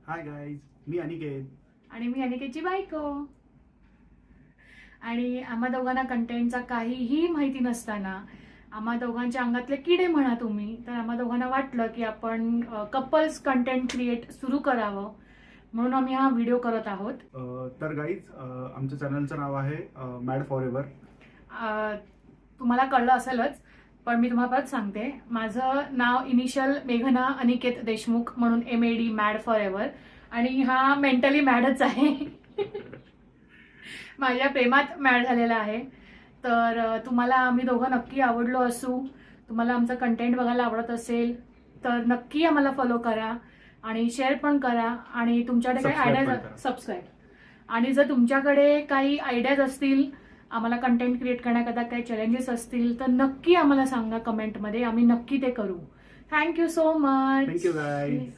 Hi guys, मी अनिकेत. आणि मी अनिकेतची बायको. आणि आम्हा दोघांना कंटेंटचा काहीही माहिती नसताना आम्हा दोघांच्या अंगातले किडे म्हणा तुम्ही, तर आम्हा दोघांना वाटलं की आपण कपल्स कंटेंट क्रिएट सुरू करावं, म्हणून आम्ही हा व्हिडिओ करत आहोत. तर गाईज, आमच्या चॅनलचं नाव आहे मॅड फॉर एव्हर. तुम्हाला कळलं असेलच, पण मी तुम्हाला परत सांगते. माझं नाव इनिशियल मेघना अनिकेत देशमुख म्हणून MAD मॅड फॉर एव्हर, आणि हा मेंटली मॅडच आहे. माझ्या प्रेमात मॅड झालेला आहे. तर तुम्हाला आम्ही दोघं नक्की आवडलो असू, तुम्हाला आमचं कंटेंट बघायला आवडत असेल तर नक्की आम्हाला फॉलो करा आणि शेअर पण करा. आणि तुमच्याकडे काही आयडियाज सबस्क्राईब, आणि जर तुमच्याकडे काही आयडियाज असतील, आम्हाला कंटेंट क्रिएट करण्याकरता काही चॅलेंजेस असतील, तर नक्की आम्हाला सांगा कमेंटमध्ये, आम्ही नक्की ते करू. Thank you so much. Thank you guys.